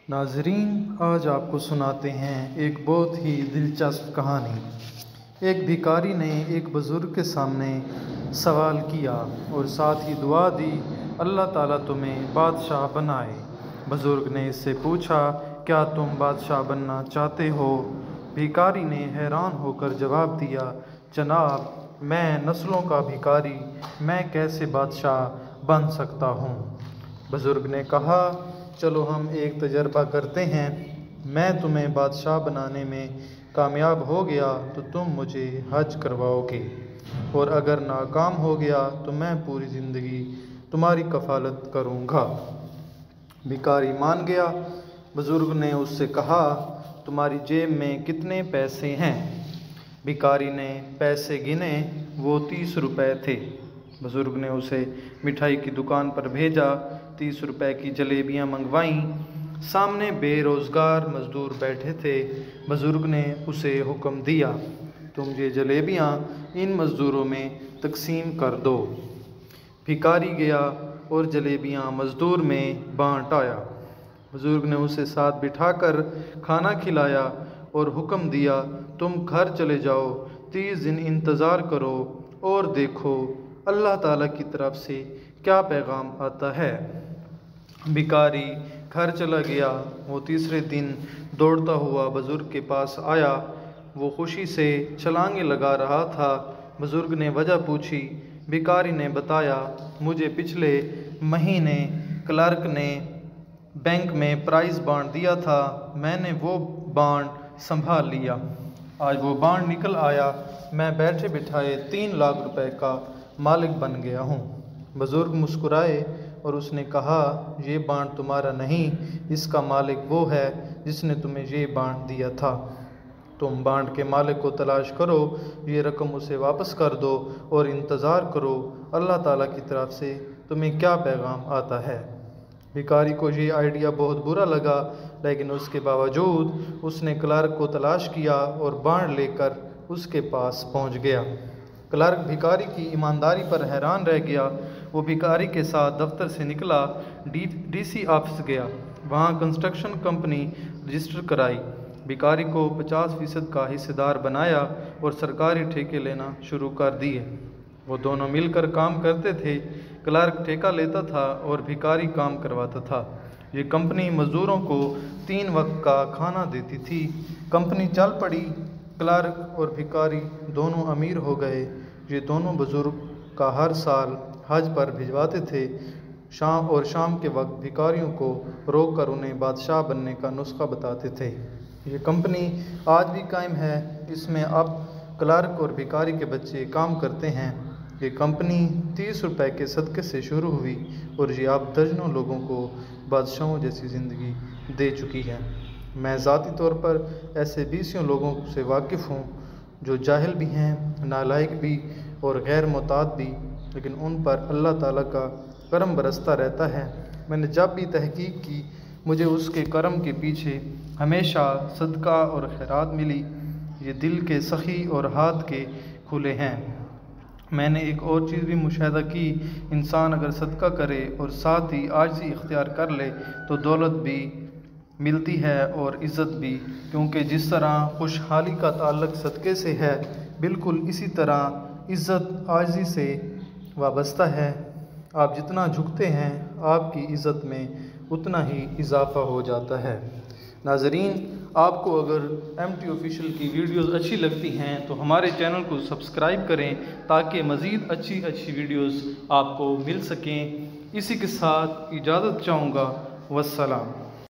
नाजरीन, आज आपको सुनाते हैं एक बहुत ही दिलचस्प कहानी। एक भिखारी ने एक बुज़ुर्ग के सामने सवाल किया और साथ ही दुआ दी, अल्लाह ताला तुम्हें बादशाह बनाए। बुज़ुर्ग ने इससे पूछा, क्या तुम बादशाह बनना चाहते हो? भिखारी ने हैरान होकर जवाब दिया, जनाब, मैं नस्लों का भिखारी, मैं कैसे बादशाह बन सकता हूँ? बुज़ुर्ग ने कहा, चलो हम एक तजर्बा करते हैं। मैं तुम्हें बादशाह बनाने में कामयाब हो गया तो तुम मुझे हज करवाओगे, और अगर नाकाम हो गया तो मैं पूरी ज़िंदगी तुम्हारी कफ़ालत करूँगा। भिखारी मान गया। बुज़ुर्ग ने उससे कहा, तुम्हारी जेब में कितने पैसे हैं? भिखारी ने पैसे गिने, वो 30 रुपए थे। बुज़ुर्ग ने उसे मिठाई की दुकान पर भेजा, 30 रुपए की जलेबियाँ मंगवाईं। सामने बेरोज़गार मज़दूर बैठे थे। बुज़ुर्ग ने उसे हुक्म दिया, तुम ये जलेबियाँ इन मज़दूरों में तकसीम कर दो। भिखारी गया और जलेबियाँ मज़दूर में बाँट आया। बुज़ुर्ग ने उसे साथ बिठाकर खाना खिलाया और हुक्म दिया, तुम घर चले जाओ, 30 दिन इंतज़ार करो और देखो अल्लाह ताला की तरफ से क्या पैगाम आता है। भिखारी घर चला गया। वो तीसरे दिन दौड़ता हुआ बुज़ुर्ग के पास आया। वो खुशी से छलांगे लगा रहा था। बुज़ुर्ग ने वजह पूछी। भिखारी ने बताया, मुझे पिछले महीने क्लर्क ने बैंक में प्राइज़ बांट दिया था, मैंने वो बांट संभाल लिया। आज वो बांट निकल आया, मैं बैठे बिठाए 3 लाख रुपए का मालिक बन गया हूँ। बुज़ुर्ग मुस्कुराए और उसने कहा, ये बांट तुम्हारा नहीं, इसका मालिक वो है जिसने तुम्हें ये बांट दिया था। तुम बांट के मालिक को तलाश करो, ये रकम उसे वापस कर दो और इंतज़ार करो अल्लाह ताला की तरफ से तुम्हें क्या पैगाम आता है। भिखारी को ये आइडिया बहुत बुरा लगा, लेकिन उसके बावजूद उसने क्लर्क को तलाश किया और बांट लेकर उसके पास पहुंच गया। क्लर्क भिखारी की ईमानदारी पर हैरान रह गया। वो भिखारी के साथ दफ्तर से निकला, डीसी ऑफिस गया, वहाँ कंस्ट्रक्शन कंपनी रजिस्टर कराई, भिखारी को 50% का हिस्सेदार बनाया और सरकारी ठेके लेना शुरू कर दिए। वो दोनों मिलकर काम करते थे। क्लर्क ठेका लेता था और भिखारी काम करवाता था। ये कंपनी मज़दूरों को 3 वक्त का खाना देती थी। कंपनी चल पड़ी। क्लर्क और भिखारी दोनों अमीर हो गए। ये दोनों बुज़ुर्ग का हर साल हज पर भिजवाते थे। शाम के वक्त भिखारियों को रोक कर उन्हें बादशाह बनने का नुस्खा बताते थे। ये कंपनी आज भी कायम है। इसमें अब क्लर्क और भिखारी के बच्चे काम करते हैं। ये कंपनी 30 रुपए के सदक़े से शुरू हुई और ये अब दर्जनों लोगों को बादशाहों जैसी ज़िंदगी दे चुकी है। मैं ज़ाती तौर पर ऐसे 20 लोगों से वाकिफ़ हूँ जो जाहिल भी हैं, नालायक भी और गैर मुताद भी, लेकिन उन पर अल्लाह ताला का करम बरसता रहता है। मैंने जब भी तहकीक की, मुझे उसके करम के पीछे हमेशा सदका और खैरात मिली। ये दिल के सखी और हाथ के खुले हैं। मैंने एक और चीज़ भी मुशाहिदा की, इंसान अगर सदका करे और साथ ही आजिज़ी इख्तियार कर ले तो दौलत भी मिलती है और इज़्ज़त भी, क्योंकि जिस तरह खुशहाली का ताल्लुक़ सदक़े से है, बिल्कुल इसी तरह इज़्ज़त आजिज़ी से वाबस्ता है। आप जितना झुकते हैं, आपकी इज़्ज़त में उतना ही इजाफ़ा हो जाता है। नाज़रीन, आपको अगर MT ऑफिशियल की वीडियोस अच्छी लगती हैं तो हमारे चैनल को सब्सक्राइब करें ताकि मज़ीद अच्छी वीडियोस आपको मिल सकें। इसी के साथ इजाज़त चाहूँगा। वस्सलाम।